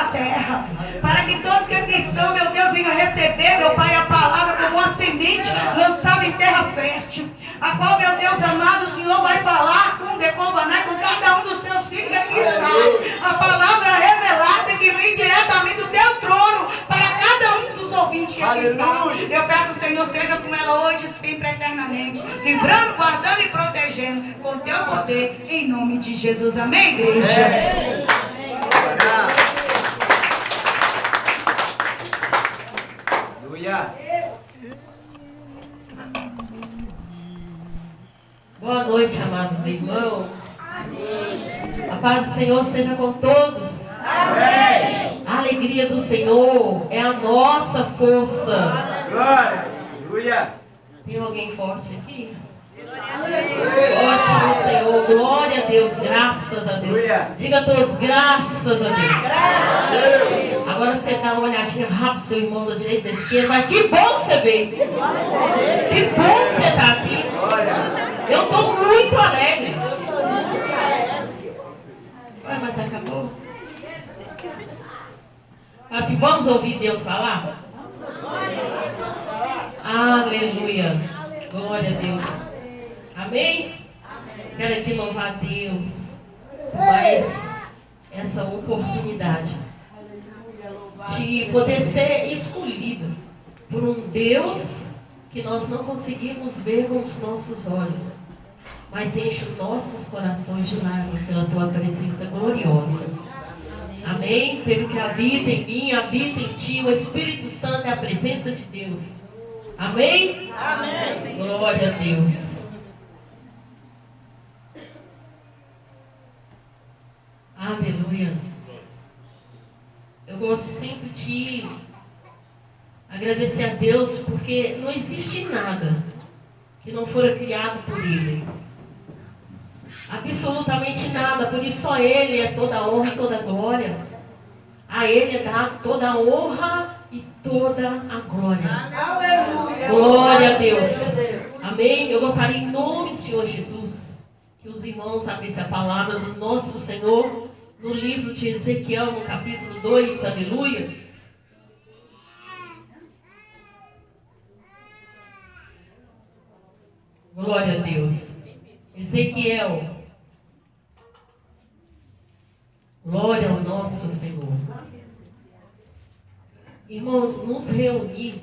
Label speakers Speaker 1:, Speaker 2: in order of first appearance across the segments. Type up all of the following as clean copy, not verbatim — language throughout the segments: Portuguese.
Speaker 1: na terra. Para que todos que aqui estão, meu Deus, venham receber, meu Pai, a palavra como uma semente lançada em terra fértil. A qual, meu Deus amado, o Senhor vai falar com Decovanai, com cada um dos teus filhos que aqui está. A palavra revelada que vem diretamente do teu trono para cada um dos ouvintes que aqui estão. Eu peço, Senhor, seja com ela hoje, sempre, eternamente. Livrando, guardando e protegendo com teu poder, em nome de Jesus. Amém, igreja?
Speaker 2: Aleluia.
Speaker 3: Boa noite, amados irmãos. Amém. A paz do Senhor seja com todos. Amém. A alegria do Senhor é a nossa força.
Speaker 2: Glória. Aleluia.
Speaker 3: Tem alguém forte aqui? Ótimo, Senhor. Glória a Deus. Graças a Deus. Diga a todos, graças a Deus. Agora você dá uma olhadinha rápido, seu irmão da direita e da esquerda. Mas que bom que você veio. Que bom que você está aqui. Eu estou muito alegre. Ué, mas acabou? Assim, vamos ouvir Deus falar? Aleluia. Glória a Deus. Amém? Quero aqui louvar a Deus por mais essa oportunidade de poder ser escolhido por um Deus que nós não conseguimos ver com os nossos olhos, mas enche os nossos corações de lágrimas pela tua presença gloriosa. Amém? Pelo que habita em mim, habita em ti, o Espírito Santo é a presença de Deus. Amém? Amém. Glória a Deus. Aleluia. Eu gosto sempre de agradecer a Deus, porque não existe nada que não fora criado por Ele. Absolutamente nada, por isso só Ele é toda a honra e toda a glória. A Ele é dada toda a honra e toda a glória. Aleluia. Glória a Deus. Amém? Eu gostaria, em nome do Senhor Jesus, que os irmãos abrissem a palavra do nosso Senhor no livro de Ezequiel, no capítulo 2, aleluia. Glória a Deus. Ezequiel. Glória ao nosso Senhor. Irmãos, nos reunir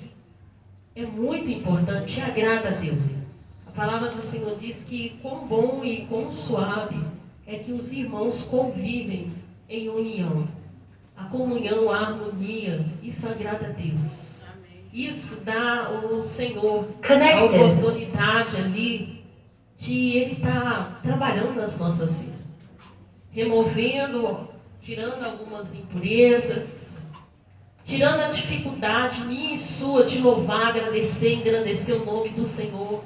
Speaker 3: é muito importante e agrada a Deus. A palavra do Senhor diz que quão bom e quão suave é que os irmãos convivem em união. A comunhão, a harmonia, isso agrada a Deus. Isso dá ao Senhor a oportunidade ali de Ele estar trabalhando nas nossas vidas. Removendo, tirando algumas impurezas, tirando a dificuldade minha e sua de louvar, agradecer, engrandecer o nome do Senhor.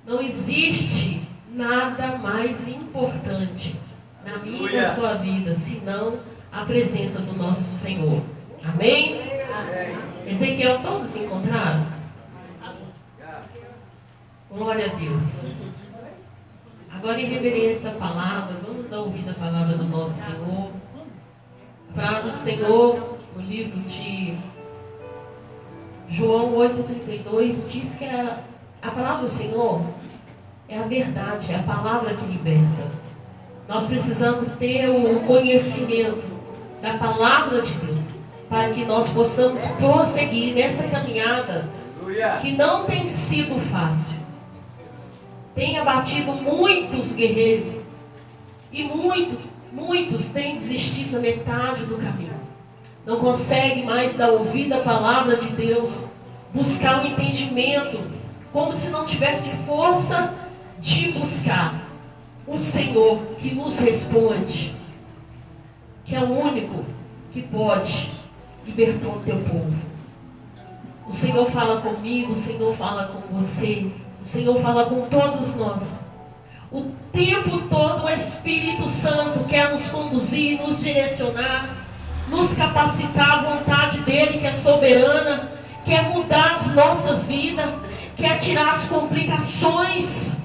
Speaker 3: Não existe nada mais importante na minha e na sua vida, senão a presença do nosso Senhor. Amém? Ezequiel, todos se encontraram? Glória a Deus. Agora, em reverência à palavra, vamos dar ouvido à palavra do nosso Senhor. A palavra do Senhor, no livro de João 8,32, diz que a palavra do Senhor é a verdade, é a palavra que liberta. Nós precisamos ter o conhecimento da palavra de Deus, para que nós possamos prosseguir nessa caminhada que não tem sido fácil. Tem abatido muitos guerreiros e muitos têm desistido na metade do caminho. Não conseguem mais dar ouvido à palavra de Deus, buscar o entendimento, como se não tivesse força de buscar o Senhor que nos responde, que é o único que pode libertar o teu povo. O Senhor fala comigo, o Senhor fala com você, o Senhor fala com todos nós. O tempo todo o Espírito Santo quer nos conduzir, nos direcionar, nos capacitar à vontade dEle, que é soberana, quer mudar as nossas vidas, quer tirar as complicações,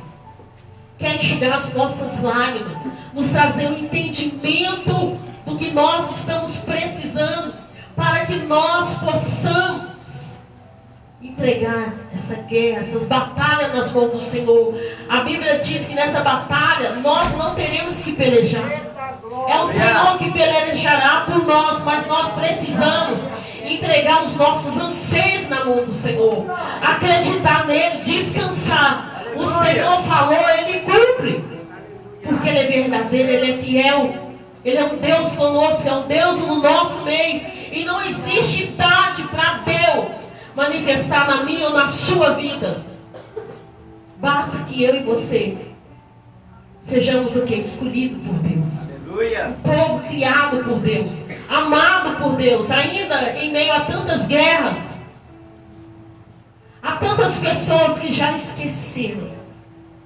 Speaker 3: quer enxugar as nossas lágrimas, nos trazer o entendimento do que nós estamos precisando que nós possamos entregar essa guerra, essas batalhas nas mãos do Senhor. A Bíblia diz que nessa batalha nós não teremos que pelejar. É o Senhor que pelejará por nós, mas nós precisamos entregar os nossos anseios na mão do Senhor. Acreditar nele, descansar. O Senhor falou, ele cumpre. Porque ele é verdadeiro, ele é fiel. Ele é um Deus conosco, é um Deus no nosso meio. E não existe idade para Deus manifestar na minha ou na sua vida. Basta que eu e você sejamos o que? Escolhido por Deus.
Speaker 2: Aleluia.
Speaker 3: Um povo criado por Deus, amado por Deus, ainda em meio a tantas guerras. Há tantas pessoas que já esqueceram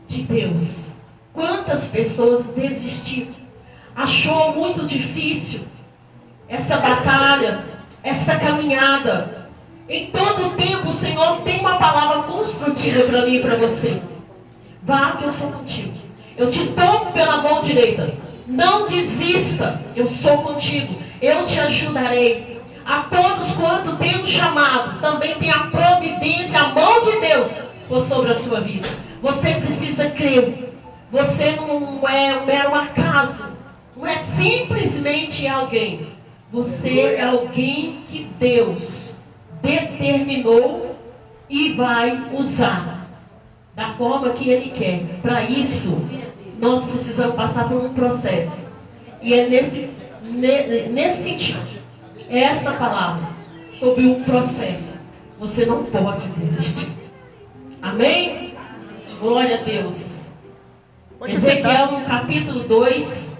Speaker 3: de Deus. Quantas pessoas desistiram? Achou muito difícil essa batalha, essa caminhada. Em todo o tempo o Senhor tem uma palavra construtiva para mim e para você. Vá que eu sou contigo. Eu te tomo pela mão direita. Não desista. Eu sou contigo. Eu te ajudarei. A todos quanto tenho chamado, também tem a providência, a mão de Deus por sobre a sua vida. Você precisa crer. Você não é um mero acaso. Não é simplesmente alguém. Você é alguém que Deus determinou e vai usar da forma que Ele quer. Para isso, nós precisamos passar por um processo. E é nesse sentido, esta palavra sobre um processo. Você não pode desistir. Amém? Glória a Deus. Ezequiel, no capítulo 2,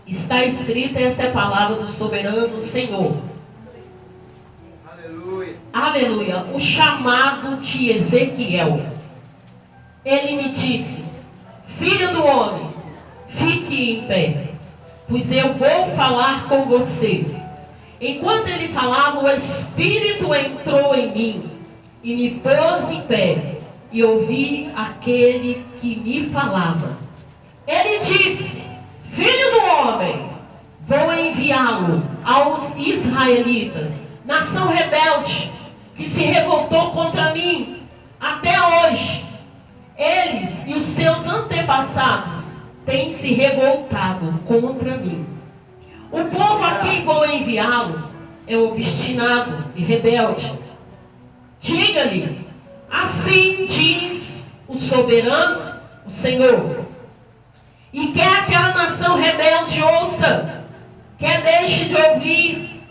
Speaker 3: está escrita essa palavra do soberano Senhor.
Speaker 2: Aleluia.
Speaker 3: Aleluia. O chamado de Ezequiel. Ele me disse: filho do homem, fique em pé, pois eu vou falar com você. Enquanto ele falava, o Espírito entrou em mim e me pôs em pé, e ouvi aquele que me falava. Ele disse: filho do homem, vou enviá-lo aos israelitas, nação rebelde, que se revoltou contra mim até hoje. Eles e os seus antepassados têm se revoltado contra mim. O povo a quem vou enviá-lo é obstinado e rebelde. Diga-lhe: assim diz o soberano, o Senhor. E quer aquela nação rebelde ouça, quer deixe de ouvir,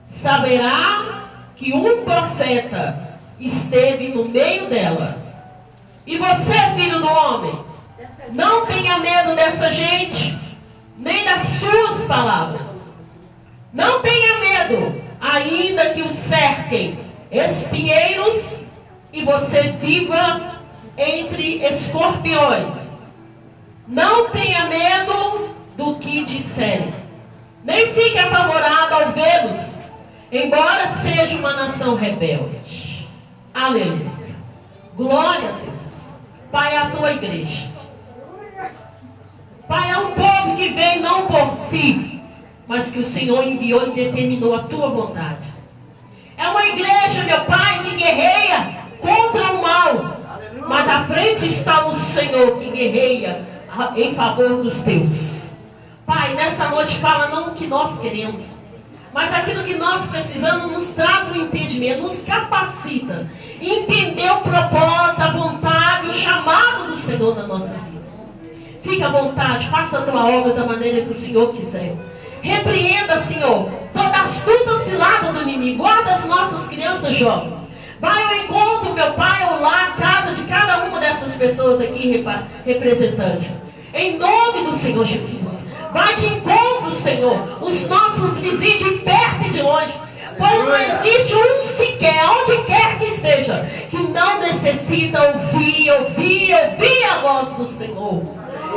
Speaker 3: saberá que um profeta esteve no meio dela. E você, filho do homem, não tenha medo dessa gente, nem das suas palavras. Não tenha medo, ainda que o cerquem espinheiros e você viva entre escorpiões. Não tenha medo do que disserem, nem fique apavorado ao vê-los, embora seja uma nação rebelde. Aleluia. Glória a Deus. Pai, é a tua igreja. Pai, é um povo que vem não por si, mas que o Senhor enviou e determinou a tua vontade. É uma igreja, meu Pai, que guerreia contra o mal, mas à frente está o Senhor que guerreia em favor dos teus. Pai, nessa noite fala não o que nós queremos, mas aquilo que nós precisamos. Nos traz o entendimento, nos capacita, entender o propósito, a vontade, o chamado do Senhor na nossa vida. Fique à vontade, faça a tua obra da maneira que o Senhor quiser. Repreenda, Senhor, toda astuta cilada do inimigo. Guarda as nossas crianças jovens. Vai ao encontro, meu Pai, ao lar, casa de cada uma dessas pessoas aqui representante. Em nome do Senhor Jesus. Vai de encontro, Senhor, os nossos vizinhos de perto e de longe. Pois não existe um sequer, onde quer que esteja, que não necessita ouvir a voz do Senhor.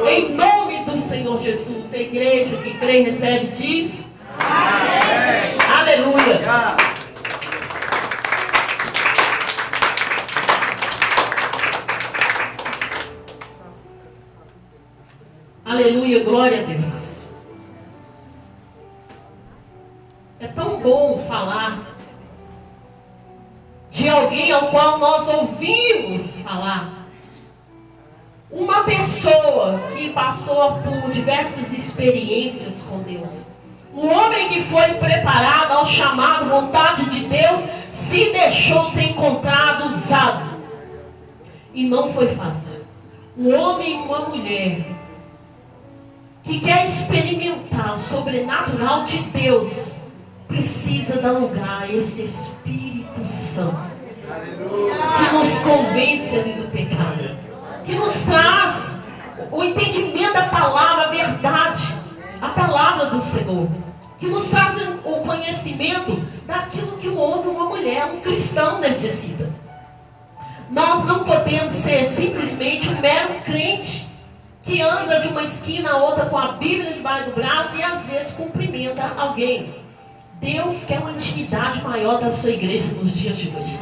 Speaker 3: Em nome do Senhor Jesus. A igreja que crê e recebe diz: amém. Aleluia. Aleluia, glória a Deus. É tão bom falar de alguém ao qual nós ouvimos falar. Uma pessoa que passou por diversas experiências com Deus. Um homem que foi preparado ao chamado, vontade de Deus, se deixou ser encontrado, usado. E não foi fácil. Um homem e uma mulher que quer experimentar o sobrenatural de Deus, precisa dar lugar a esse Espírito Santo. Que nos convence ali do pecado. Que nos traz o entendimento da palavra, a verdade. A palavra do Senhor. Que nos traz o conhecimento daquilo que um homem, uma mulher, um cristão necessita. Nós não podemos ser simplesmente um mero crente que anda de uma esquina a outra com a Bíblia debaixo do braço e às vezes cumprimenta alguém. Deus quer uma intimidade maior da sua igreja nos dias de hoje.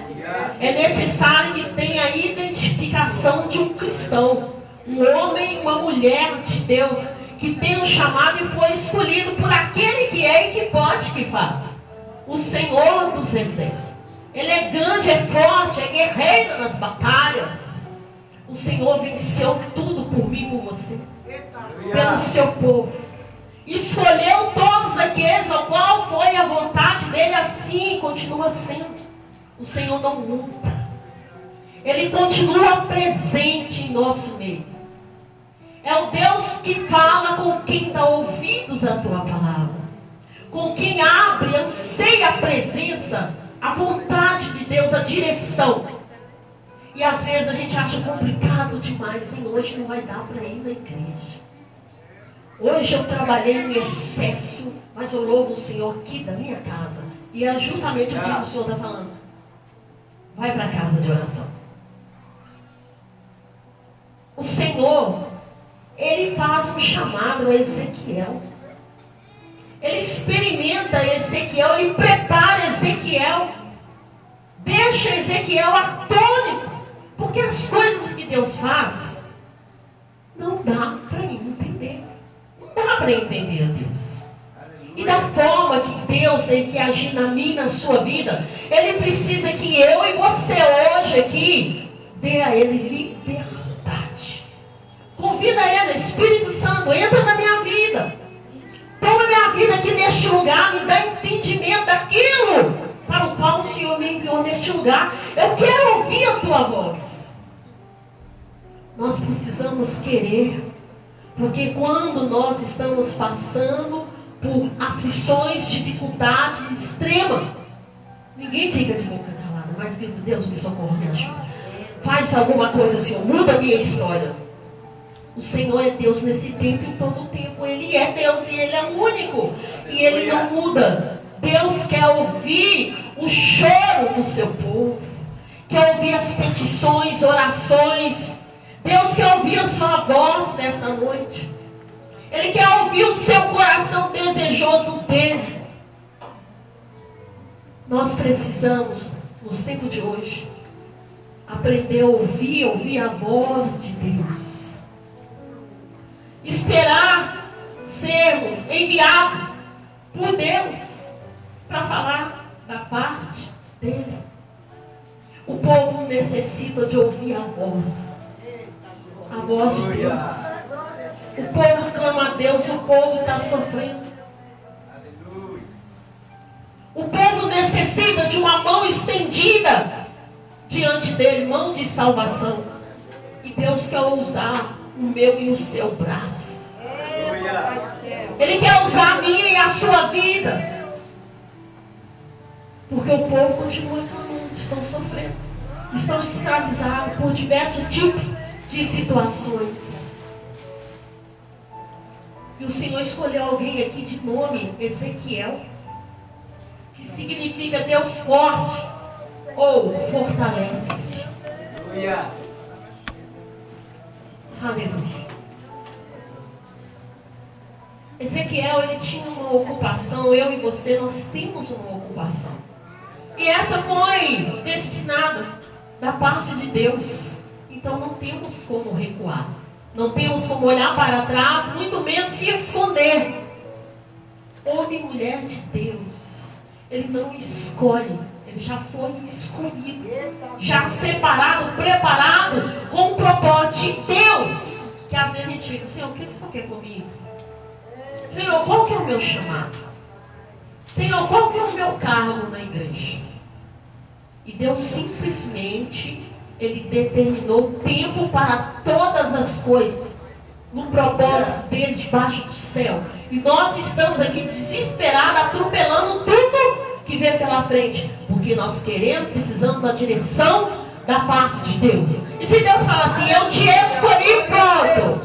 Speaker 3: É necessário que tenha a identificação de um cristão, um homem, uma mulher de Deus, que tem um chamado e foi escolhido por aquele que é e que pode que faz. O Senhor dos Exércitos. Ele é grande, é forte, é guerreiro nas batalhas. O Senhor venceu tudo por mim e por você. Pelo seu povo. Escolheu todos aqueles ao qual foi a vontade dele, assim continua sendo. O Senhor não muda. Ele continua presente em nosso meio. É o Deus que fala com quem dá ouvidos à tua palavra. Com quem abre, anseia a presença, a vontade de Deus, a direção. E às vezes a gente acha complicado demais. Sim, hoje não vai dar para ir na igreja. Hoje eu trabalhei em excesso, mas eu louvo o Senhor aqui da minha casa. E é justamente o que o Senhor está falando. Vai para a casa de oração. O Senhor, Ele faz um chamado a Ezequiel. Ele experimenta Ezequiel, Ele prepara Ezequiel. Deixa Ezequiel atônito. Porque as coisas que Deus faz, não dá para entender. Não dá para entender a Deus. E da forma que Deus quer agir na minha e na sua vida, Ele precisa que eu e você hoje aqui dê a Ele liberdade. Convida Ele, Espírito Santo, entra na minha vida. Toma minha vida aqui neste lugar, me dá entendimento daquilo para o qual o Senhor me enviou neste lugar. Eu quero ouvir a tua voz. Nós precisamos querer, porque quando nós estamos passando por aflições, dificuldades extremas, ninguém fica de boca calada, mas grita: Deus me socorre, me ajuda. Faz alguma coisa, Senhor, muda a minha história. O Senhor é Deus nesse tempo e em todo o tempo. Ele é Deus e Ele é único. E Ele não muda. Deus quer ouvir o choro do seu povo. Quer ouvir as petições, orações. Deus quer ouvir a sua voz nesta noite. Ele quer ouvir o seu coração desejoso dele. Nós precisamos, nos tempos de hoje, aprender a ouvir a voz de Deus. Esperar sermos enviados por Deus para falar da parte dele. O povo necessita de ouvir a voz de Deus. O povo clama a Deus, o povo está sofrendo. O povo necessita de uma mão estendida diante dele, mão de salvação. E Deus quer usar o meu e o seu braço. Ele quer usar a minha e a sua vida. Porque o povo continua clamando, estão sofrendo. Estão escravizados por diversos tipos de situações. E o Senhor escolheu alguém aqui de nome Ezequiel, que significa Deus forte ou fortalece. Aleluia. Ezequiel, ele tinha uma ocupação. Eu e você, nós temos uma ocupação. E essa foi destinada da parte de Deus. Então não temos como recuar. Não temos como olhar para trás, muito menos se esconder. Homem e mulher de Deus, Ele não escolhe, ele já foi escolhido, já separado, preparado, com o propósito de Deus. Que às vezes a gente fica, Senhor, o que o Senhor quer comigo? Senhor, qual que é o meu chamado? Senhor, qual que é o meu cargo na igreja? E Deus simplesmente, Ele determinou tempo para todas as coisas, no propósito dele debaixo do céu. E nós estamos aqui desesperados, atropelando tudo que vem pela frente, porque nós precisamos da direção da parte de Deus. E se Deus falar assim, eu te escolhi, pronto.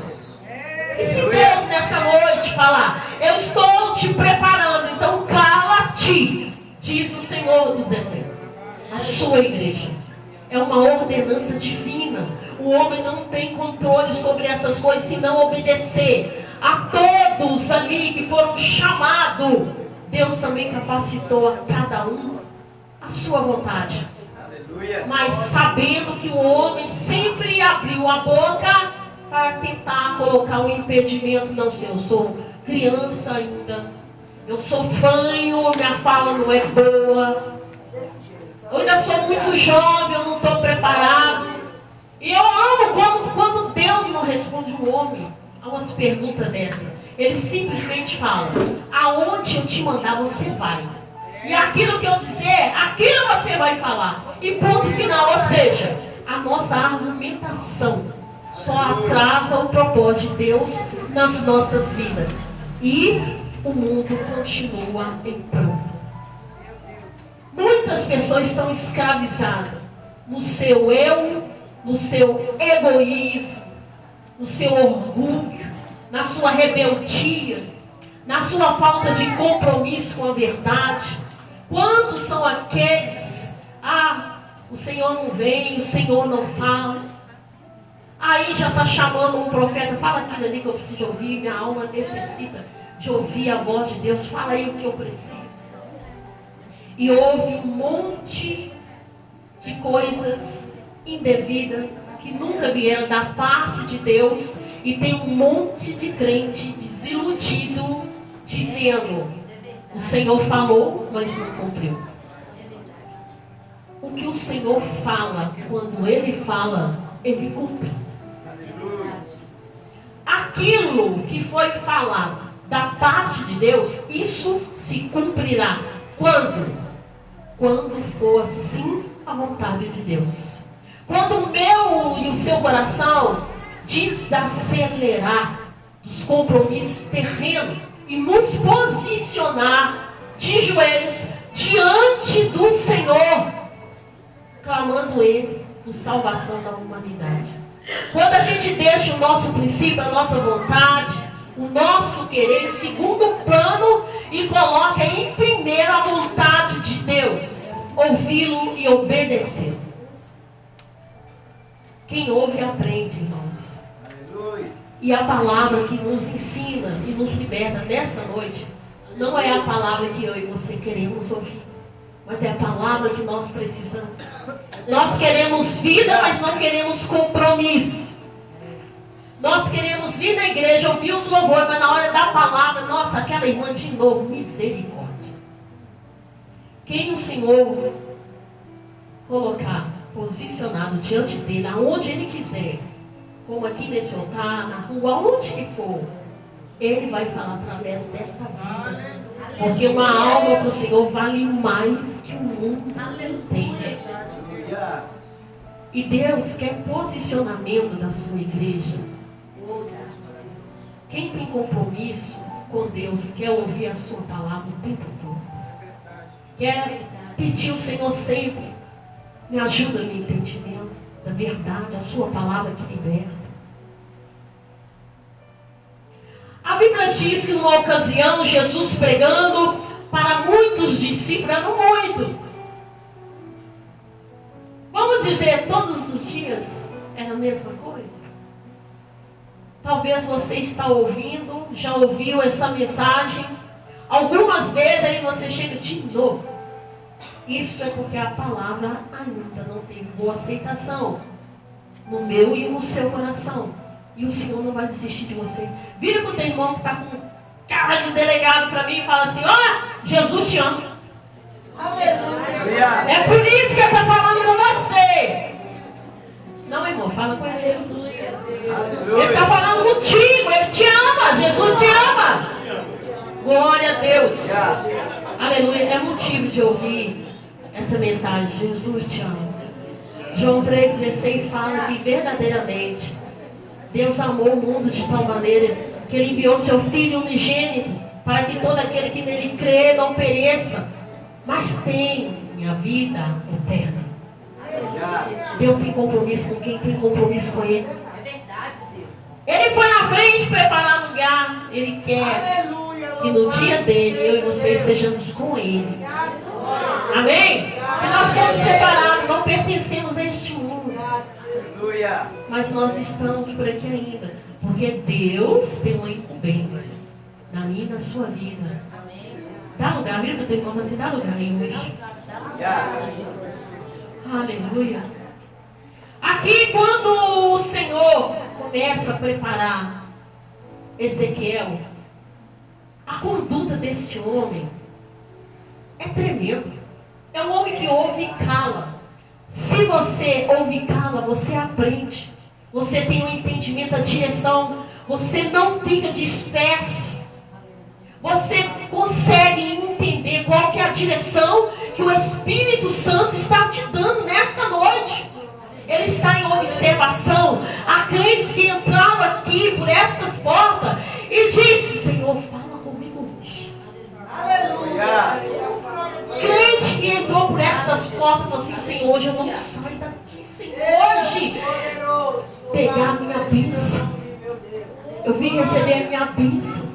Speaker 3: E se Deus nessa noite falar, eu estou te preparando, então cala-te, diz o Senhor dos Exércitos. A sua igreja é uma ordenança divina. O homem não tem controle sobre essas coisas se não obedecer. A todos ali que foram chamados, Deus também capacitou a cada um a sua vontade.
Speaker 2: Aleluia.
Speaker 3: Mas sabendo que o homem sempre abriu a boca para tentar colocar um impedimento. Não sei, eu sou criança ainda, eu sou fanho, minha fala não é boa, eu ainda sou muito jovem, eu não estou preparado. E eu amo quando Deus não responde um homem a umas perguntas dessas. Ele simplesmente fala, aonde eu te mandar você vai, e aquilo que eu dizer, aquilo você vai falar, e ponto final. Ou seja, a nossa argumentação só atrasa o propósito de Deus nas nossas vidas, e o mundo continua em pranto. Muitas pessoas estão escravizadas no seu eu, no seu egoísmo, no seu orgulho, na sua rebeldia, na sua falta de compromisso com a verdade. Quantos são aqueles, o Senhor não vem, o Senhor não fala. Aí já está chamando um profeta, fala aquilo ali que eu preciso de ouvir, minha alma necessita de ouvir a voz de Deus, fala aí o que eu preciso. E houve um monte de coisas indevidas que nunca vieram da parte de Deus, e tem um monte de crente desiludido, dizendo, o Senhor falou, mas não cumpriu. O que o Senhor fala, quando Ele fala, Ele cumpre. Aquilo que foi falado da parte de Deus, isso se cumprirá. Quando? Quando for assim a vontade de Deus. Quando o meu e o seu coração desacelerar dos compromissos terrenos e nos posicionar de joelhos diante do Senhor, clamando Ele por salvação da humanidade. Quando a gente deixa o nosso princípio, a nossa vontade, o nosso querer em segundo plano e coloca em primeiro a vontade de Deus, ouvi-lo e obedecê-lo. Quem ouve aprende, irmãos.
Speaker 2: Aleluia.
Speaker 3: E a palavra que nos ensina e nos liberta nessa noite não é a palavra que eu e você queremos ouvir, mas é a palavra que nós precisamos. Nós queremos vida, mas não queremos compromisso. Nós queremos vir na igreja, ouvir os louvores, mas na hora da palavra, nossa, aquela irmã de novo, misericórdia. Quem o Senhor colocar posicionado diante dele, aonde ele quiser, como aqui nesse altar, na rua, aonde que for, ele vai falar através desta vida. Porque uma alma para o Senhor vale mais que o mundo inteiro. E Deus quer posicionamento da sua igreja. Quem tem compromisso com Deus quer ouvir a sua palavra o tempo todo. Quer pedir ao Senhor sempre, me ajuda no entendimento da verdade, a sua palavra que liberta. A Bíblia diz que numa ocasião, Jesus pregando para muitos discípulos, eram muitos. Vamos dizer, todos os dias era a mesma coisa? Talvez você está ouvindo, já ouviu essa mensagem algumas vezes, aí você chega de novo. Isso é porque a palavra ainda não teve boa aceitação no meu e no seu coração. E o Senhor não vai desistir de você. Vira para o teu irmão que está com cara de delegado para mim e fala assim, Jesus te ama.
Speaker 2: Aleluia.
Speaker 3: É por isso que ele está falando com você. Não, irmão, fala com ele. Ele está falando contigo, ele te ama, Jesus te ama. Glória a Deus. Aleluia, é motivo de ouvir essa mensagem. Jesus te ama. João 3,16 fala que verdadeiramente Deus amou o mundo de tal maneira que Ele enviou seu Filho unigênito para que todo aquele que nele crê não pereça, mas tenha vida eterna. Deus tem compromisso com quem tem compromisso com Ele.
Speaker 4: É verdade, Deus.
Speaker 3: Ele foi na frente preparar lugar. Ele quer que no dia dele, eu e vocês sejamos com Ele. Amém? Que nós fomos separados, não pertencemos a este mundo. Mas nós estamos por aqui ainda. Porque Deus tem uma incumbência na minha e na sua vida. Dá lugar, vira para o teu irmão assim, dá lugar aí hoje. Aleluia. Aqui quando o Senhor começa a preparar Ezequiel, a conduta deste homem é tremenda. É um homem que ouve e cala. Se você ouve e cala, você aprende. Você tem um entendimento da direção. Você não fica disperso. Você consegue entender qual que é a direção que o Espírito Santo está te dando nesta noite. Ele está em observação. Há crentes que entravam aqui por estas portas e disse: Senhor, fala comigo hoje.
Speaker 2: Aleluia.
Speaker 3: Crente que entrou por estas portas e falou assim: Senhor, hoje eu não saio daqui sem hoje pegar a minha bênção. Eu vim receber a minha bênção.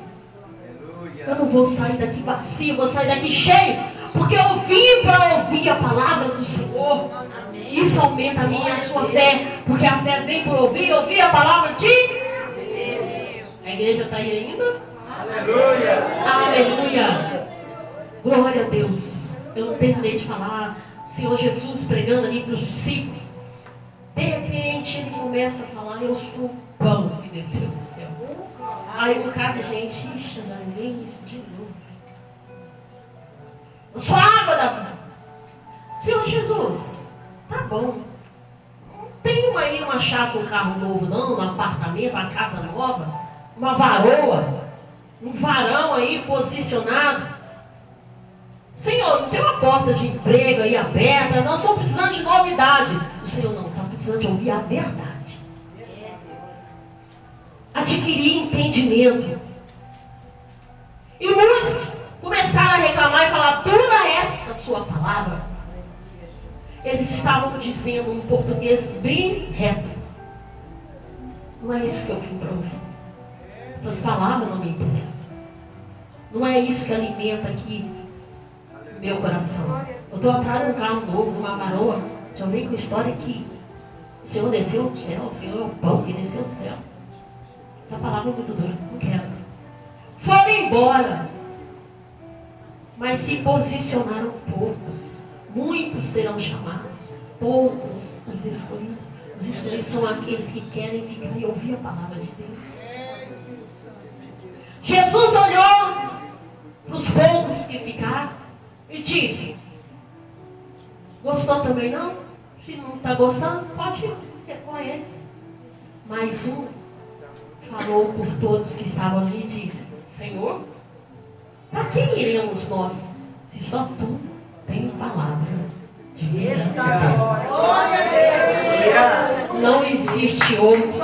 Speaker 3: Eu não vou sair daqui vazio, eu vou sair daqui cheio, porque eu vim para ouvir a palavra do Senhor. Isso aumenta a minha e a sua fé, porque a fé vem por ouvir a palavra de Deus. A igreja está aí ainda?
Speaker 2: Aleluia.
Speaker 3: Aleluia. Glória a Deus. Eu não terminei de falar. Senhor Jesus pregando ali para os discípulos. De repente ele começa a falar: eu sou o pão que desceu do céu. Aí um cara de gente: ixi, já vem isso de novo. Eu sou a água da vida. Senhor Jesus, tá bom. Não tem uma chave um carro novo não, um apartamento, uma casa nova, uma varoa, um varão aí posicionado. Senhor, não tem uma porta de emprego aí aberta, nós estamos precisando de novidade. O Senhor não, está precisando de ouvir a verdade. Adquirir entendimento. E muitos começaram a reclamar e falar: toda essa sua palavra. Eles estavam dizendo um português bem reto: não é isso que eu vim para ouvir. Essas palavras não me interessam. Não é isso que alimenta aqui meu coração. Eu estou atrás de um carro novo, uma varoa. Já vem com a história que o Senhor desceu do céu, o Senhor é o pão que desceu do céu. Essa palavra é muito dura, não quero. Foram embora, mas se posicionaram poucos. Muitos serão chamados, poucos os escolhidos. Os escolhidos são aqueles que querem ficar e ouvir a palavra de Deus. Jesus olhou para os poucos que ficaram e disse: gostou também não? Se não está gostando, pode ir com eles. Mas um falou por todos que estavam ali e disse: Senhor, para quem iremos nós, se só tu tem palavra de vida? Não existe outro.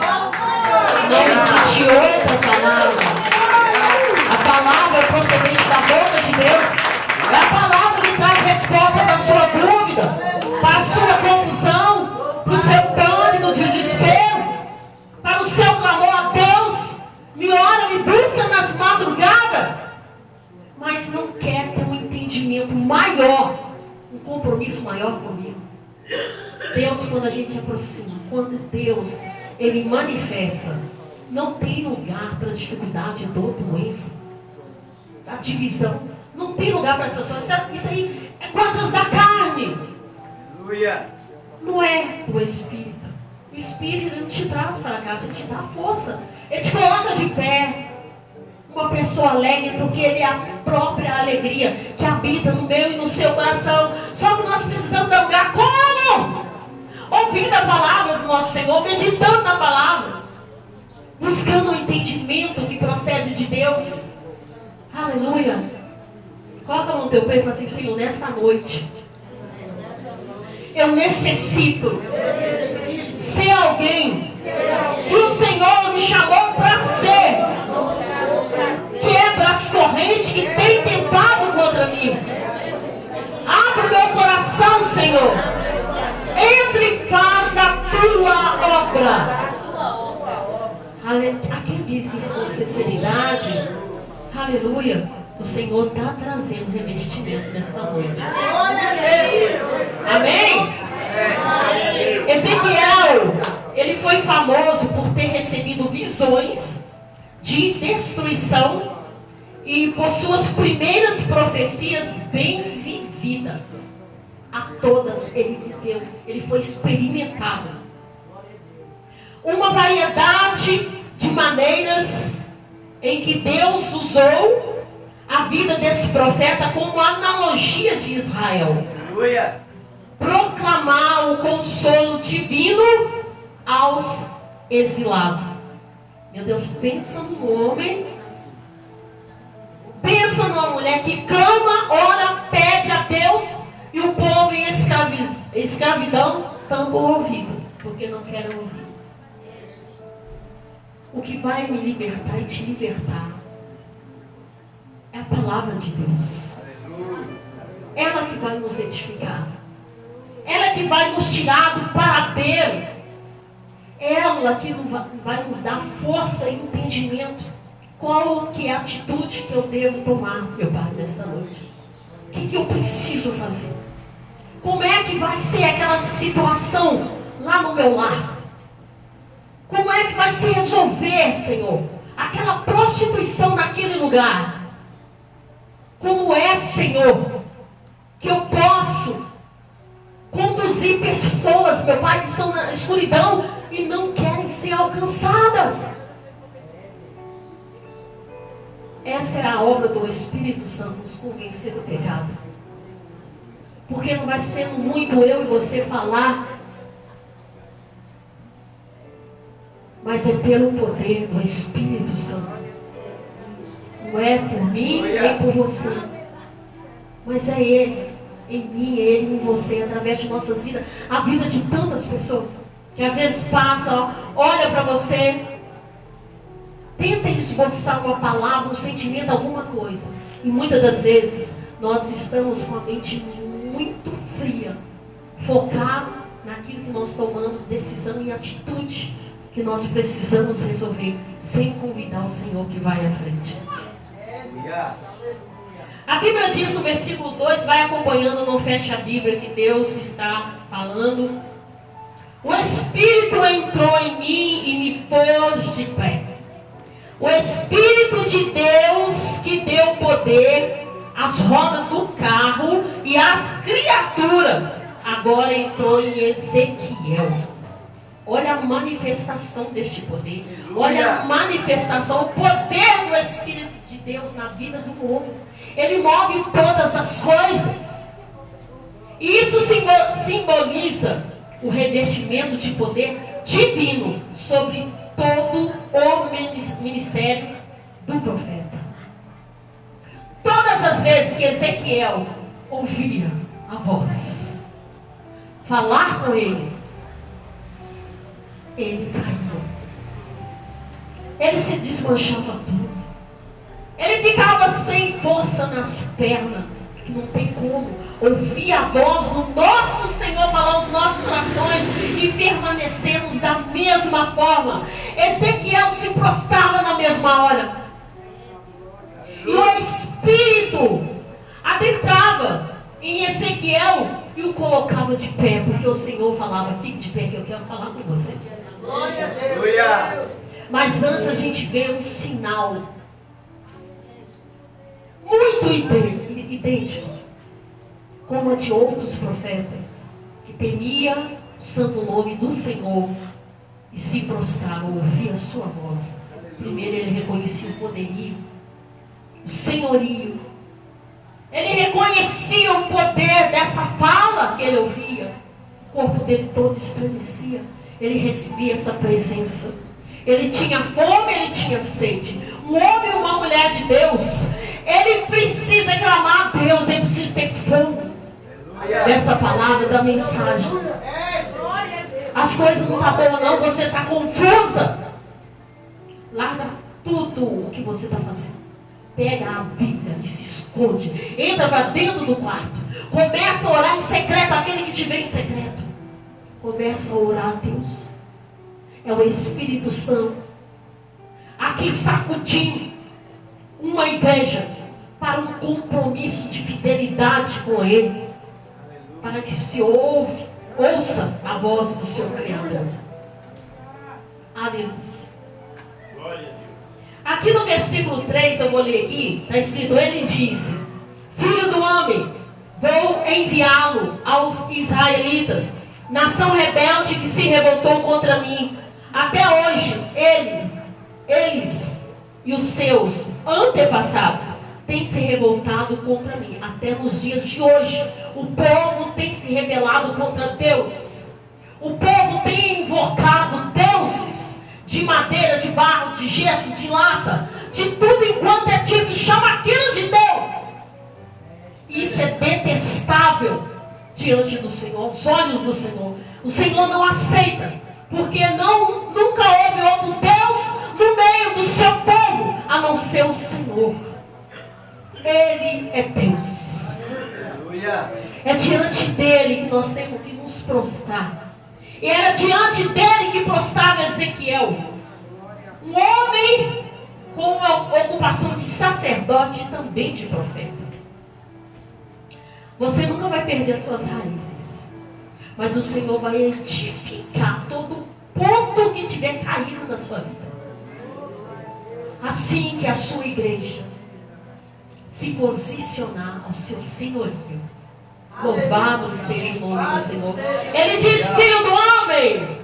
Speaker 3: Não existe outra palavra. A palavra é procedente da boca de Deus. É a palavra que traz resposta para a sua dúvida, para a sua confusão, para o seu pânico, desespero, para o seu clamor a Deus. Me ora, me busca nas madrugadas, mas não quer ter um entendimento maior, um compromisso maior comigo. Deus, quando a gente se aproxima, quando Deus, Ele manifesta, não tem lugar para dificuldade, dor, doença, a divisão. Não tem lugar para essas coisas. Isso aí é coisas da carne.
Speaker 2: Aleluia.
Speaker 3: Não é do Espírito. O Espírito, ele te traz para cá, ele te dá força. Ele te coloca de pé. uma pessoa alegre, porque Ele é a própria alegria que habita no meu e no seu coração. Só que nós precisamos dar lugar como? Ouvindo a palavra do nosso Senhor, meditando na palavra, buscando o entendimento que procede de Deus. Aleluia. Coloca a mão no teu peito e fala assim: Senhor, nesta noite eu necessito ser alguém que o Senhor me chamou para ser. Quebra as correntes que tem tentado contra mim. Abre o meu coração, Senhor. Entre e faz a tua obra. A quem diz isso com sinceridade, aleluia, o Senhor está trazendo revestimento nesta noite. Amém? Ezequiel, ele foi famoso por ter recebido visões de destruição e por suas primeiras profecias bem vividas. A todas ele viveu, ele foi experimentado. Uma variedade de maneiras em que Deus usou a vida desse profeta como analogia de Israel.
Speaker 2: Aleluia.
Speaker 3: Proclamar o consolo divino aos exilados. Meu Deus, pensa no homem, pensa numa mulher que clama, ora, pede a Deus, e o povo em escravidão tampa o ouvido, porque não querem ouvir. O que vai me libertar e te libertar é a palavra de Deus. Ela que vai nos edificar. Ela que vai nos tirar do paradeiro. Ela que vai nos dar força e entendimento. Qual que é a atitude que eu devo tomar, meu Pai, nesta noite? O que eu preciso fazer? Como é que vai ser aquela situação lá no meu lar? Como é que vai se resolver, Senhor? Aquela prostituição naquele lugar. Como é, Senhor, que eu posso conduzir pessoas, meu Pai, que estão na escuridão e não querem ser alcançadas? Essa é a obra do Espírito Santo, nos convencer do pecado. Porque não vai ser muito eu e você falar, mas é pelo poder do Espírito Santo. Não é por mim, nem por você, mas é Ele em mim, Ele em você, através de nossas vidas, a vida de tantas pessoas que às vezes passam, olha para você, tenta esboçar uma palavra, um sentimento, alguma coisa, e muitas das vezes nós estamos com a mente muito fria, focado naquilo que nós tomamos decisão e atitude que nós precisamos resolver, sem convidar o Senhor que vai à frente. A Bíblia diz no versículo 2, vai acompanhando, não feche a Bíblia, que Deus está falando. O Espírito entrou em mim e me pôs de pé. O Espírito de Deus que deu poder às rodas do carro e às criaturas, agora entrou em Ezequiel. Olha a manifestação deste poder. Olha a manifestação, o poder do Espírito de Deus na vida do homem. Ele move todas as coisas. E isso simboliza o revestimento de poder divino sobre todo o ministério do profeta. Todas as vezes que Ezequiel ouvia a voz falar com ele, ele caiu. Ele se desmanchava tudo. Ele ficava sem força nas pernas, que não tem como ouvir a voz do nosso Senhor falar aos nossos corações e permanecermos da mesma forma. Ezequiel se prostrava na mesma hora. E o Espírito adentrava em Ezequiel e o colocava de pé, porque o Senhor falava: fique de pé que eu quero falar com você. Mas antes a gente vê um sinal muito idêntico, como a de outros profetas, que temia o santo nome do Senhor e se prostrava, ouvia a sua voz. Primeiro ele reconhecia o poderio o senhorio. Ele reconhecia o poder dessa fala que ele ouvia. O corpo dele todo estremecia. Ele recebia essa presença. Ele tinha fome, ele tinha sede. Um homem e uma mulher de Deus, ele precisa clamar a Deus, ele precisa ter fome dessa palavra, da mensagem. As coisas não estão boas não, você está confusa. Larga tudo o que você está fazendo. Pega a Bíblia e se esconde. Entra para dentro do quarto. Começa a orar em secreto, aquele que te vê em secreto. Começa a orar a Deus. É o Espírito Santo aqui sacudindo uma igreja para um compromisso de fidelidade com Ele, para que se ouça a voz do seu Criador. Aleluia. Aqui no versículo 3, eu vou ler aqui, está escrito: ele disse: filho do homem, vou enviá-lo aos israelitas, nação rebelde que se revoltou contra mim. Até hoje, eles e os seus antepassados têm se revoltado contra mim. Até nos dias de hoje, o povo tem se rebelado contra Deus. O povo tem invocado deuses de madeira, de barro, de gesso, de lata, de tudo enquanto é tipo, e chama aquilo de Deus. Isso é detestável diante do Senhor, aos olhos do Senhor. O Senhor não aceita, porque nunca houve outro Deus no meio do seu povo, a não ser o Senhor. Ele é Deus. É diante dele que nós temos que nos prostrar. E era diante dele que prostrava Ezequiel, um homem com uma ocupação de sacerdote e também de profeta. Você nunca vai perder as suas raízes, mas o Senhor vai edificar todo ponto que tiver caído na sua vida. Assim que a sua igreja se posicionar ao seu senhorio. Louvado seja o nome do Senhor. Ele diz: filho do homem,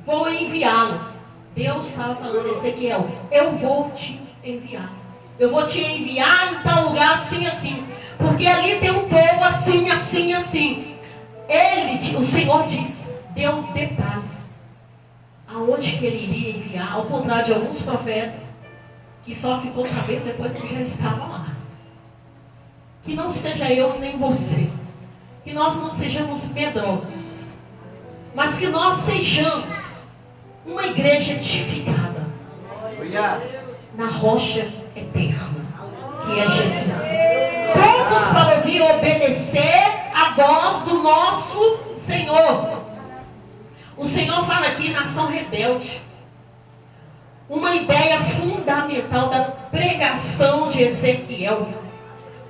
Speaker 3: vou enviá-lo. Deus estava falando a Ezequiel: eu vou te enviar. Eu vou te enviar em tal lugar assim, assim. Porque ali tem um povo assim, assim, assim. O Senhor disse, deu detalhes. Aonde que ele iria enviar. Ao contrário de alguns profetas, que só ficou sabendo depois que já estava lá. Que não seja eu nem você. Que nós não sejamos medrosos, mas que nós sejamos uma igreja edificada na rocha eterna, que é Jesus. Prontos para ouvir e obedecer a voz do nosso Senhor. O Senhor fala aqui, nação rebelde. Uma ideia fundamental da pregação de Ezequiel.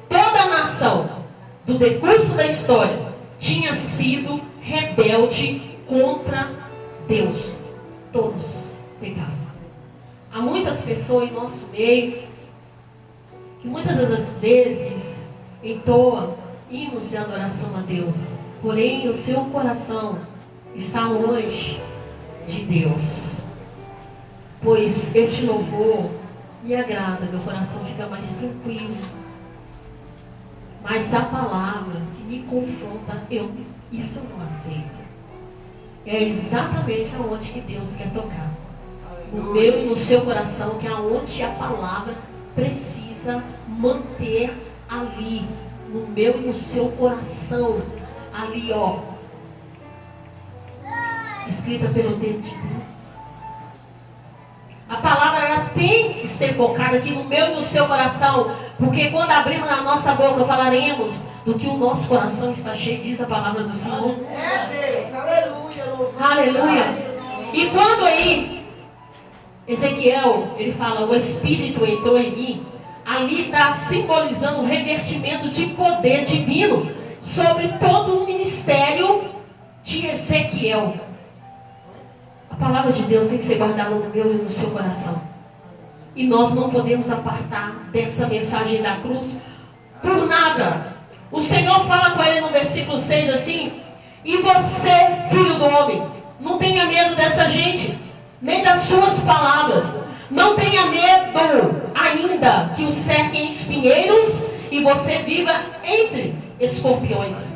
Speaker 3: Toda a nação do decurso da história tinha sido rebelde contra Deus. Todos pecaram. Há muitas pessoas em nosso meio que muitas das vezes entoam hinos de adoração a Deus, porém o seu coração está longe de Deus. Pois este louvor me agrada, meu coração fica mais tranquilo. Mas a palavra que me confronta, isso eu não aceito. É exatamente aonde que Deus quer tocar. No meu e no seu coração, que é aonde a palavra precisa manter ali. No meu e no seu coração. Ali, ó. Escrita pelo dedo de Deus. A palavra ela tem que ser focada aqui no meu e no seu coração. Porque quando abrimos a nossa boca, falaremos do que o nosso coração está cheio, diz a palavra do Senhor.
Speaker 4: É Deus, aleluia, louvado.
Speaker 3: Aleluia. E quando aí, Ezequiel, ele fala, o Espírito entrou em mim, ali está simbolizando o revertimento de poder divino sobre todo o ministério de Ezequiel. A palavra de Deus tem que ser guardada no meu e no seu coração. E nós não podemos apartar dessa mensagem da cruz por nada. O Senhor fala com ele no versículo 6 assim: e você, filho do homem, não tenha medo dessa gente, nem das suas palavras. Não tenha medo. A ainda que o cerquem espinheiros e você viva entre escorpiões.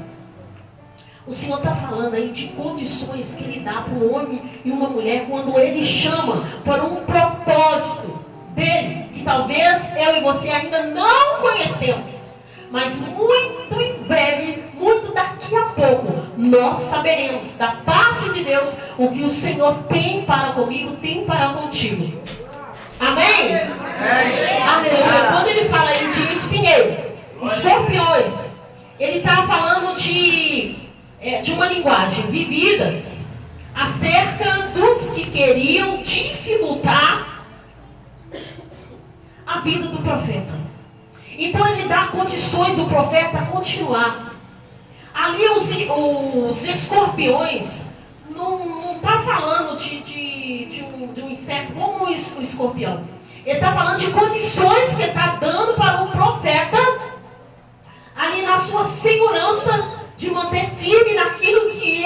Speaker 3: O Senhor está falando aí de condições que Ele dá para um homem e uma mulher quando Ele chama para um propósito dele, que talvez eu e você ainda não conhecemos. Mas muito em breve, muito daqui a pouco, nós saberemos da parte de Deus o que o Senhor tem para comigo, tem para contigo. Amém? Aleluia. Quando Ele fala aí de espinheiros, escorpiões, Ele está falando de uma linguagem vividas acerca dos que queriam dificultar a vida do profeta. Então ele dá condições do profeta continuar. Ali os escorpiões não está falando de um inseto como o escorpião. Ele está falando de condições que ele está dando para o profeta ali na sua segurança de manter firme naquilo que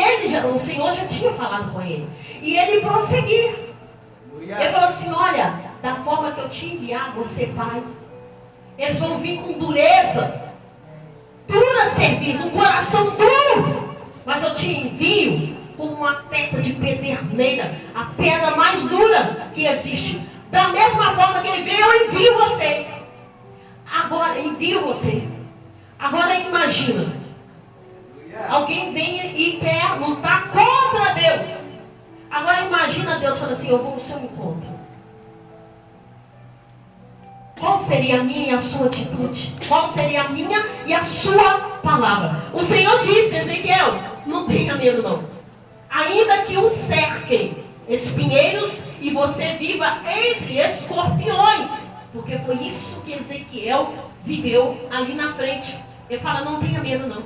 Speaker 3: o Senhor já tinha falado com ele. E ele prosseguir. Ele falou assim, olha, da forma que eu te enviar, você vai. Eles vão vir com dureza, dura serviço, um coração duro. Mas eu te envio como uma peça de pederneira, a pedra mais dura que existe. Da mesma forma que ele veio, eu envio vocês. Agora, envio você. Agora imagina. Alguém vem e quer lutar contra Deus. Agora imagina Deus falando assim, eu vou ao seu encontro. Qual seria a minha e a sua atitude? Qual seria a minha e a sua palavra? O Senhor disse, Ezequiel, não tenha medo não. Ainda que o cerquem espinheiros e você viva entre escorpiões. Porque foi isso que Ezequiel viveu ali na frente. Ele fala, não tenha medo não.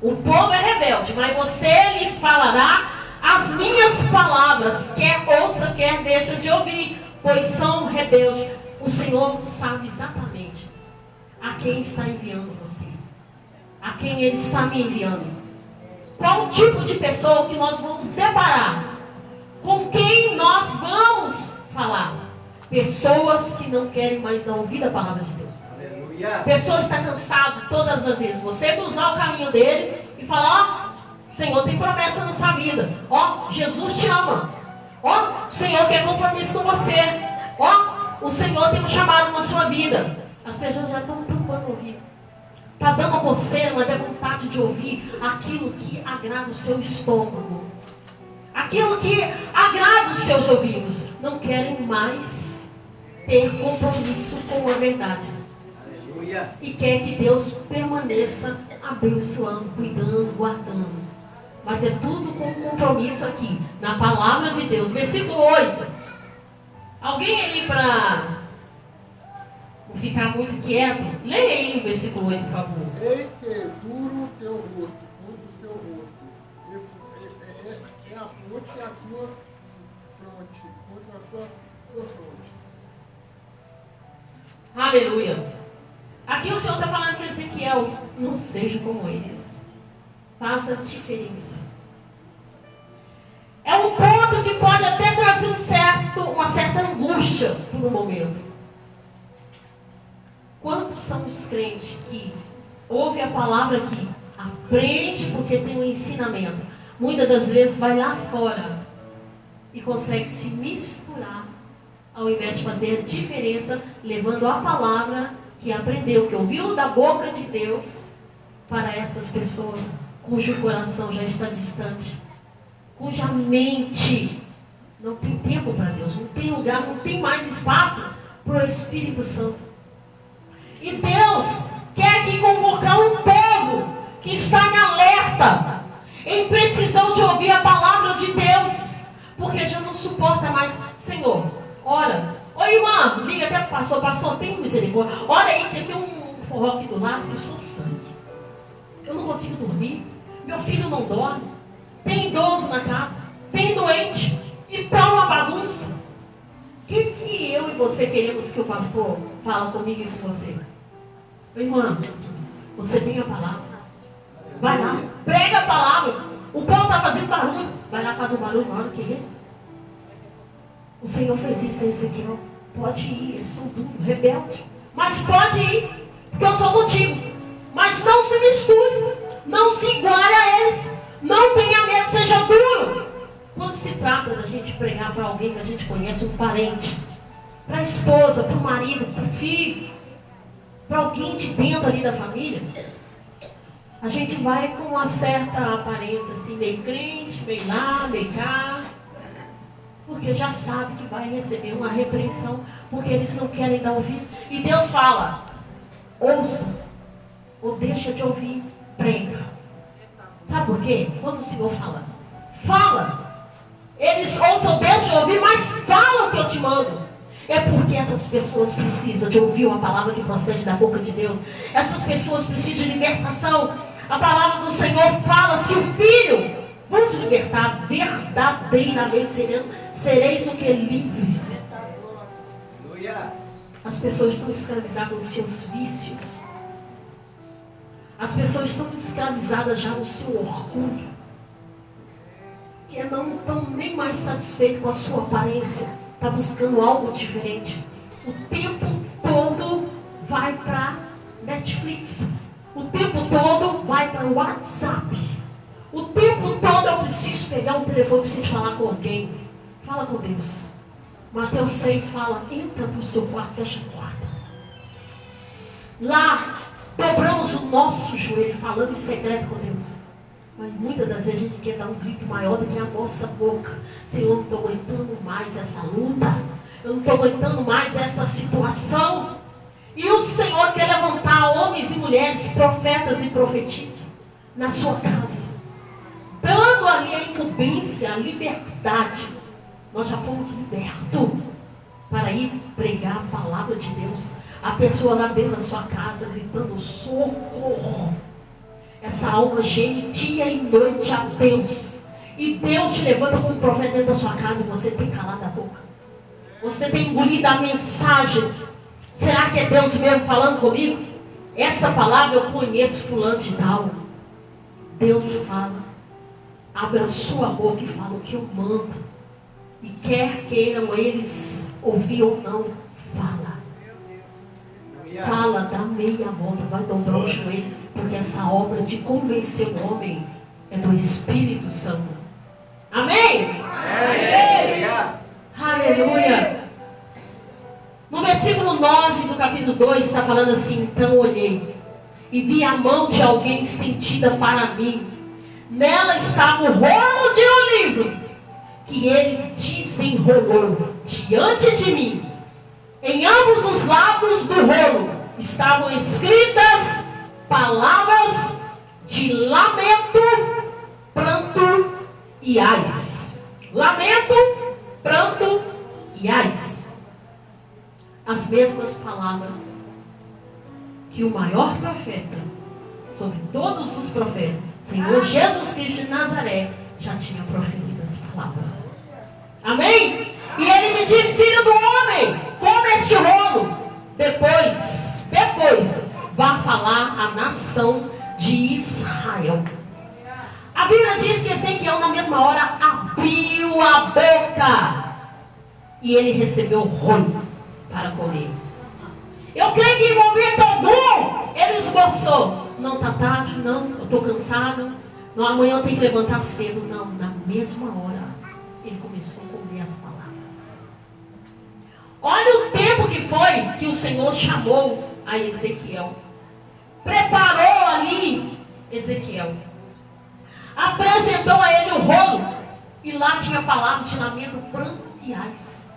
Speaker 3: O povo é rebelde, mas você lhes falará as minhas palavras, quer ouça, quer deixa de ouvir, pois são rebeldes. O Senhor sabe exatamente a quem está enviando você, a quem Ele está me enviando. Qual o tipo de pessoa que nós vamos deparar? Com quem nós vamos falar? Pessoas que não querem mais dar ouvido à palavra de Deus. Pessoa está cansada todas as vezes. Você cruzar o caminho dele e falar, ó, o Senhor tem promessa na sua vida. Ó, Jesus te ama. Ó, o Senhor quer compromisso com você. Ó, o Senhor tem um chamado na sua vida. As pessoas já estão tampando o ouvido. Está dando coceira, mas é vontade de ouvir aquilo que agrada o seu estômago. Aquilo que agrada os seus ouvidos. Não querem mais ter compromisso com a verdade. E quer que Deus permaneça abençoando, cuidando, guardando. Mas é tudo com compromisso aqui, na palavra de Deus. Versículo 8. Alguém aí para não ficar muito quieto? Leia aí o versículo 8, por favor.
Speaker 5: Eis que duro o teu rosto contra o seu rosto. É a fonte e a sua fronte, contra a sua fronte.
Speaker 3: Aleluia. Aqui o Senhor está falando que Ezequiel, não seja como eles. Faça a diferença. É um ponto que pode até trazer uma certa angústia por um momento. Quantos são os crentes que ouvem a palavra aqui, aprende porque tem um ensinamento, muitas das vezes vai lá fora e consegue se misturar, ao invés de fazer a diferença, levando a palavra que aprendeu, que ouviu da boca de Deus, para essas pessoas cujo coração já está distante, cuja mente não tem tempo para Deus, não tem lugar, não tem mais espaço para o Espírito Santo. E Deus quer aqui convocar um povo que está em alerta, em precisão de ouvir a palavra de Deus, porque já não suporta mais. Senhor, ora. Oi, irmã, liga até para o pastor, tem misericórdia. Olha aí, tem um forró aqui do lado que sou sangue. Eu não consigo dormir. Meu filho não dorme. Tem idoso na casa. Tem doente. E tá uma bagunça. O que eu e você queremos que o pastor fale comigo e com você? Irmã, você tem a palavra. Vai lá, prega a palavra. O povo está fazendo barulho. Vai lá, faz o barulho na hora que ele. O Senhor fez isso em Ezequiel. Pode ir, eles são duros, rebeldes. Mas pode ir, porque eu sou contigo. Mas não se misture, não se iguale a eles. Não tenha medo, seja duro. Quando se trata da gente pregar para alguém que a gente conhece, um parente, para a esposa, para o marido, para o filho, para alguém de dentro ali da família, a gente vai com uma certa aparência assim, meio crente, meio lá, meio cá, porque já sabe que vai receber uma repreensão, porque eles não querem dar ouvido. E Deus fala, ouça, ou deixa de ouvir, prega. Sabe por quê? Quando o Senhor fala, eles ouçam, deixam de ouvir, mas fala o que eu te mando. É porque essas pessoas precisam de ouvir uma palavra que procede da boca de Deus. Essas pessoas precisam de libertação. A palavra do Senhor fala, se o Filho vos libertar, verdadeiramente sereis o que? Livres. As pessoas estão escravizadas nos seus vícios. As pessoas estão escravizadas já no seu orgulho. Que não estão nem mais satisfeitos com a sua aparência. Está buscando algo diferente. O tempo todo vai para Netflix. O tempo todo vai para o WhatsApp. O tempo todo eu preciso pegar um telefone, preciso falar com alguém. Fala com Deus. Mateus 6 fala, entra para o seu quarto, fecha a porta. Lá, dobramos o nosso joelho, falando em secreto com Deus. Mas muitas das vezes a gente quer dar um grito maior do que a nossa boca. Senhor, eu não estou aguentando mais essa luta. Eu não estou aguentando mais essa situação. E o Senhor quer levantar homens e mulheres, profetas e profetisas, na sua casa. Dando ali a incumbência, a liberdade. Nós já fomos libertos para ir pregar a palavra de Deus. A pessoa lá dentro da sua casa gritando socorro. Essa alma geme dia e noite a Deus. E Deus te levanta como profeta dentro da sua casa e você tem calado a boca. Você tem engolido a mensagem. Será que é Deus mesmo falando comigo? Essa palavra eu conheço fulano de tal. Deus fala. Abra a sua boca e fala o que eu mando. E quer queiram eles ouvir ou não, fala. Fala, dá meia volta, vai dobrar o joelho, porque essa obra de convencer o homem é do Espírito Santo. Amém?
Speaker 2: Amém.
Speaker 3: Aleluia. No versículo 9 do capítulo 2 está falando assim: então olhei e vi a mão de alguém estendida para mim. Nela estava o rolo de um livro que ele desenrolou diante de mim. Em ambos os lados do rolo estavam escritas palavras de lamento, pranto e ais. Lamento, pranto e ais. As mesmas palavras que o maior profeta, sobre todos os profetas, Senhor Jesus Cristo de Nazaré, já tinha proferido as palavras. Amém? E ele me diz: filho do homem, toma este rolo. Depois, vá falar à nação de Israel. A Bíblia diz que Ezequiel na mesma hora abriu a boca. E ele recebeu o rolo para comer. Eu creio que em momento algum ele esboçou: não, tá tarde, não, eu estou cansado, não, amanhã eu tenho que levantar cedo. Não, na mesma hora ele começou a comer as palavras. Olha o tempo que foi que o Senhor chamou a Ezequiel. Preparou ali Ezequiel. Apresentou a ele o rolo. E lá tinha palavras de lamento, pranto e ais.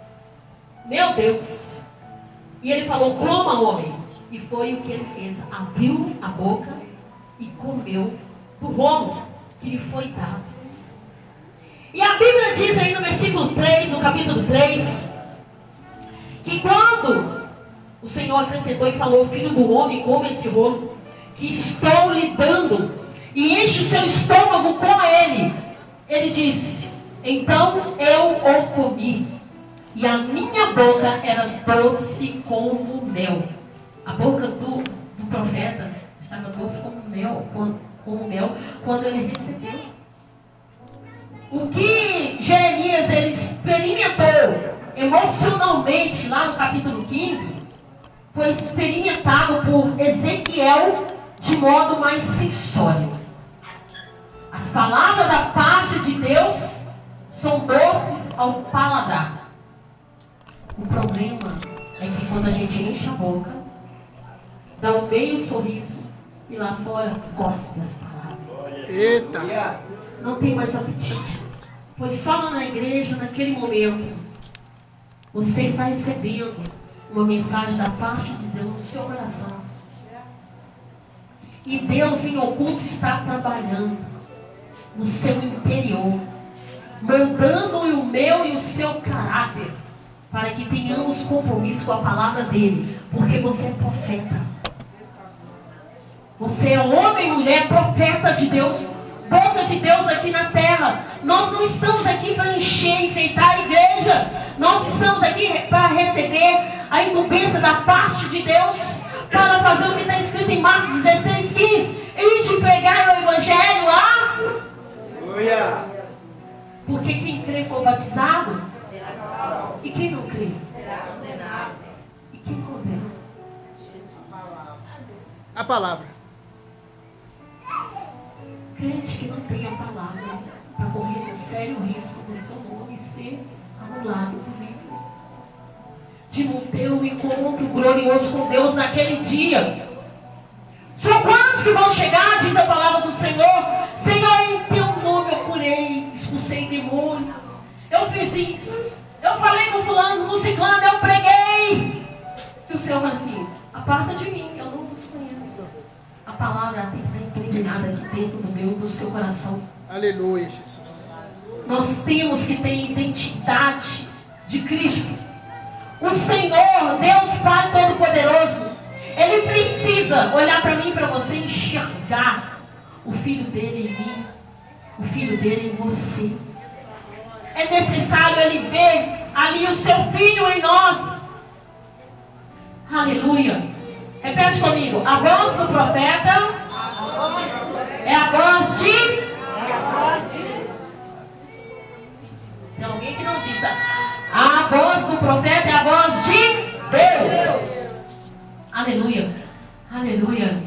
Speaker 3: Meu Deus. E ele falou: coma, homem. E foi o que ele fez. Abriu a boca e comeu do rolo que lhe foi dado. E a Bíblia diz aí no versículo 3, no capítulo 3, que quando o Senhor acrescentou e falou: filho do homem, come esse rolo que estou lhe dando, e enche o seu estômago com ele. Ele disse: então eu o comi, e a minha boca era doce como mel. A boca do profeta estava doce como mel, quando ele recebeu. O que Jeremias ele experimentou emocionalmente, lá no capítulo 15, foi experimentado por Ezequiel de modo mais sensório. As palavras da parte de Deus são doces ao paladar. O problema é que quando a gente enche a boca, dá um meio sorriso e lá fora cospe as palavras.
Speaker 5: Eita.
Speaker 3: Não tem mais apetite. Pois só lá na igreja, naquele momento, você está recebendo uma mensagem da parte de Deus no seu coração. E Deus em oculto está trabalhando no seu interior, moldando o meu e o seu caráter, para que tenhamos compromisso com a palavra dele, porque você é profeta. Você é homem e mulher, profeta de Deus, boca de Deus aqui na terra. Nós não estamos aqui para encher, enfeitar a igreja. Nós estamos aqui para receber a incumbência da parte de Deus, para fazer o que está escrito em Marcos 16:15, e de pregar o evangelho a...
Speaker 2: Aleluia.
Speaker 3: Porque quem crê for batizado,
Speaker 6: Será salvo.
Speaker 3: e quem não crê,
Speaker 6: Será condenado.
Speaker 3: e quem condena.
Speaker 5: A palavra.
Speaker 3: Crente que não tem a palavra está correndo um sério risco do seu nome ser anulado por livro, de não ter um encontro glorioso com Deus naquele dia. São quantos que vão chegar, diz a palavra do Senhor: Senhor, em teu nome eu curei, expulsei demônios, eu fiz isso, eu falei com fulano, no ciclano, eu preguei. E o Senhor fala assim: aparta de mim, eu não os conheço. A palavra tem que estar impregnada aqui dentro do meu, do seu coração.
Speaker 5: Aleluia, Jesus.
Speaker 3: Nós temos que ter identidade de Cristo. O Senhor, Deus Pai Todo-Poderoso, Ele precisa olhar para mim e para você, enxergar o Filho dele em mim, o Filho dele em você. É necessário Ele ver ali o seu Filho em nós. Aleluia. Repete comigo: a voz do profeta é a voz de... Tem alguém que não diz. A voz do profeta é a voz de Deus. Aleluia. Aleluia.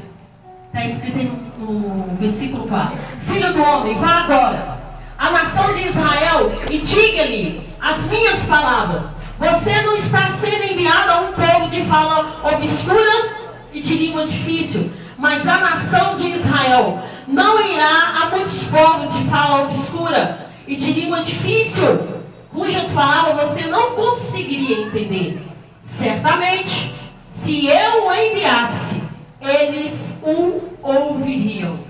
Speaker 3: Está escrito no versículo 4. Filho do homem, vá agora à nação de Israel e diga-lhe as minhas palavras. Você não está sendo enviado a um povo de fala obscura e de língua difícil, mas a nação de Israel não irá a muitos povos de fala obscura e de língua difícil, cujas palavras você não conseguiria entender. Certamente, se eu o enviasse, eles o ouviriam.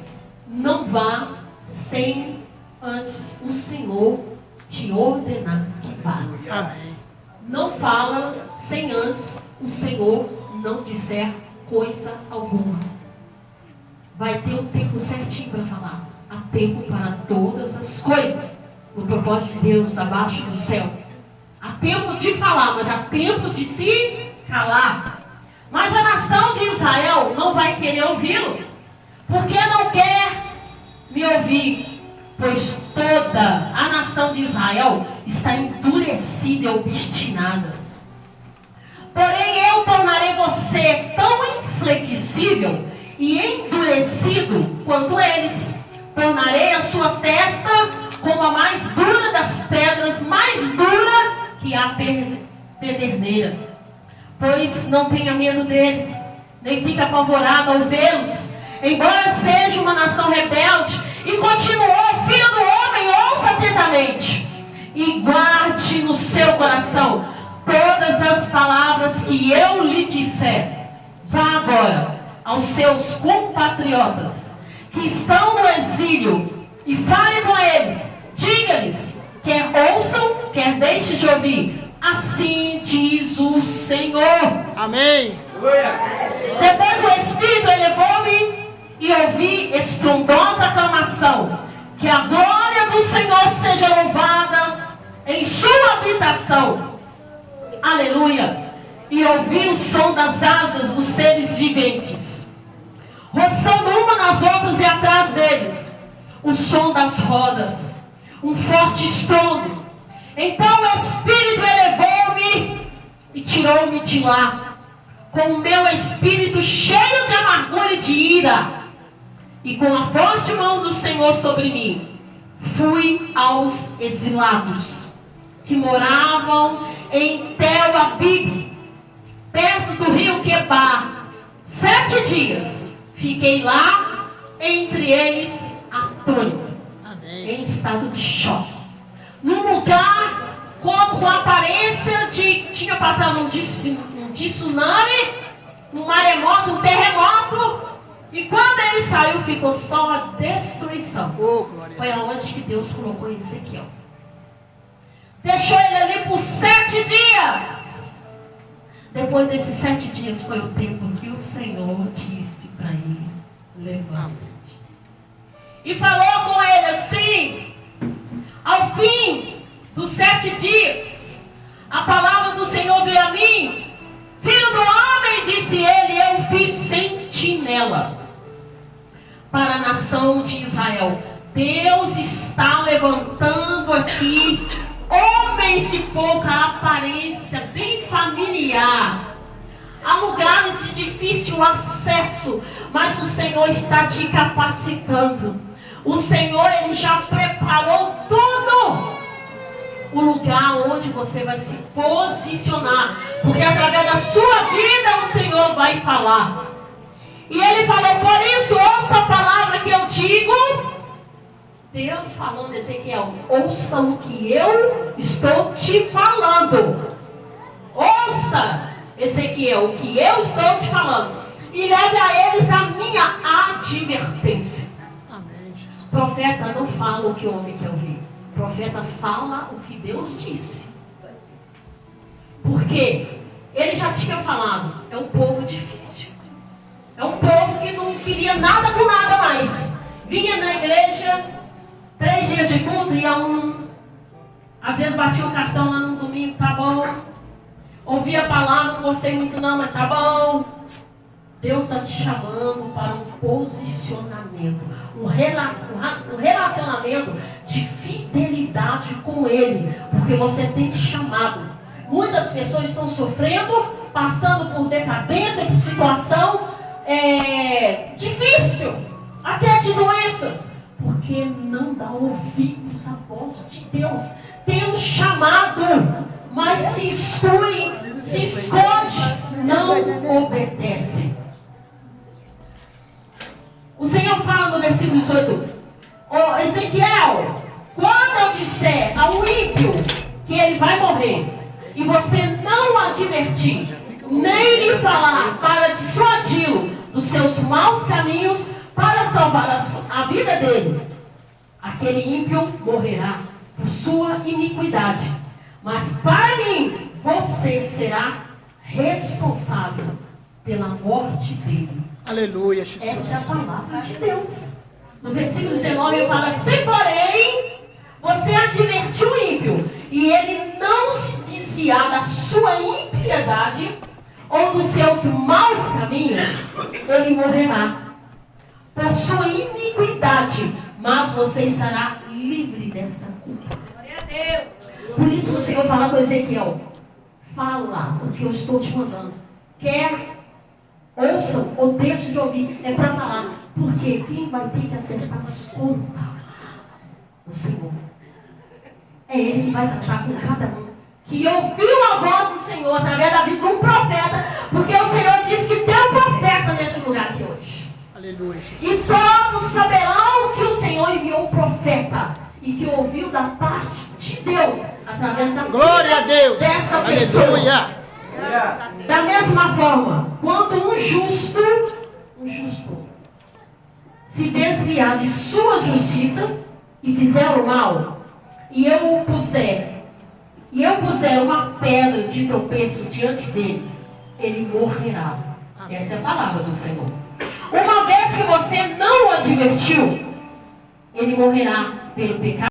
Speaker 3: Não vá sem antes o Senhor te ordenar que vá.
Speaker 5: Amém.
Speaker 3: Não fala sem antes o Senhor não disser coisa alguma. Vai ter um tempo certinho para falar. Há tempo para todas as coisas. No propósito de Deus abaixo do céu. Há tempo de falar, mas há tempo de se calar. Mas a nação de Israel não vai querer ouvi-lo. Porque não quer me ouvir. Pois toda a nação de Israel está endurecida e obstinada. Porém eu tornarei você tão inflexível e endurecido quanto eles. Tornarei a sua testa como a mais dura das pedras, mais dura que a pederneira. Pois não tenha medo deles, nem fique apavorado ao vê-los. Embora seja uma nação rebelde, e continuou: filho do homem, ouça atentamente, e guarde no seu coração todas as palavras que eu lhe disser. Vá agora aos seus compatriotas que estão no exílio e fale com eles. Diga-lhes, quer ouçam, quer deixem de ouvir. Assim diz o Senhor.
Speaker 5: Amém.
Speaker 3: Depois o Espírito elevou-me e ouvi estrondosa aclamação. Que a glória do Senhor seja louvada em sua habitação. Aleluia. E ouvi o som das asas dos seres viventes, roçando uma nas outras e atrás deles, o som das rodas, um forte estrondo. Então o Espírito elevou-me e tirou-me de lá, com o meu espírito cheio de amargura e de ira, e com a forte mão do Senhor sobre mim, fui aos exilados, que moravam em Tel Abib, perto do rio Quebar. 7 dias fiquei lá, entre eles atônito, em estado de choque, num lugar como com a aparência de tinha passado um tsunami, um maremoto, um terremoto, e quando ele saiu ficou só a destruição. Foi aonde que Deus colocou Ezequiel. Deixou ele ali por 7 dias. Depois desses 7 dias foi o tempo que o Senhor disse para ele: levante. E falou com ele assim: ao fim dos 7 dias, a palavra do Senhor veio a mim: filho do homem, disse ele, eu fiz sentinela para a nação de Israel. Deus está levantando aqui homens de pouca aparência, bem familiar. Há lugares de difícil acesso, mas o Senhor está te capacitando. O Senhor, Ele já preparou tudo. O lugar onde você vai se posicionar, porque através da sua vida o Senhor vai falar. E Ele falou: por isso, ouça a palavra que eu digo. Deus falando, Ezequiel, ouça o que eu estou te falando. Ouça, Ezequiel, o que eu estou te falando, e leve a eles a minha advertência.
Speaker 5: Amém, Jesus.
Speaker 3: Profeta não fala o que o homem quer ouvir. Profeta fala o que Deus disse. Porque ele já tinha falado: é um povo difícil. É um povo que não queria nada com nada mais. Vinha na igreja 3 dias de culto, ia às vezes batia um cartão lá no domingo, tá bom. Ouvia a palavra, não gostei muito não, mas tá bom. Deus está te chamando para um posicionamento, um relacionamento de fidelidade com Ele, porque você tem chamado. Muitas pessoas estão sofrendo, passando por decadência, por situação difícil, até de doenças, porque não dá ouvidos à voz de Deus. Tem um chamado, mas se exclui, se esconde, não obedece. O Senhor fala no versículo 18: Ezequiel, quando eu disser ao ímpio que ele vai morrer, e você não advertir, nem lhe falar para dissuadi-lo dos seus maus caminhos, para salvar a vida dele, aquele ímpio morrerá por sua iniquidade. Mas para mim, você será responsável pela morte dele.
Speaker 5: Aleluia, Jesus.
Speaker 3: Essa é a palavra de Deus. No versículo 19 ele fala: se porém você advertir o ímpio, e ele não se desviar da sua impiedade ou dos seus maus caminhos, ele morrerá por sua iniquidade, mas você estará livre desta culpa.
Speaker 6: Glória a Deus.
Speaker 3: Por isso o Senhor fala com Ezequiel: fala o que eu estou te mandando. Quer ouçam ou deixem de ouvir, é para falar. Porque quem vai ter que acertar as contas? O Senhor. É Ele que vai tratar com cada um que ouviu a voz do Senhor através da vida de um profeta, porque o Senhor disse que tem um profeta nesse lugar aqui hoje.
Speaker 5: Aleluia, Jesus.
Speaker 3: E todos saberão que o Senhor enviou um profeta e que ouviu da parte de Deus através da
Speaker 5: Glória a
Speaker 3: vida
Speaker 5: Deus.
Speaker 3: dessa pessoa.
Speaker 5: Aleluia.
Speaker 3: Da mesma forma, quando um justo se desviar de sua justiça e fizer o mal, e eu puser uma pedra de tropeço diante dele, ele morrerá. Essa é a palavra do Senhor. Uma vez que você não o advertiu, ele morrerá pelo pecado.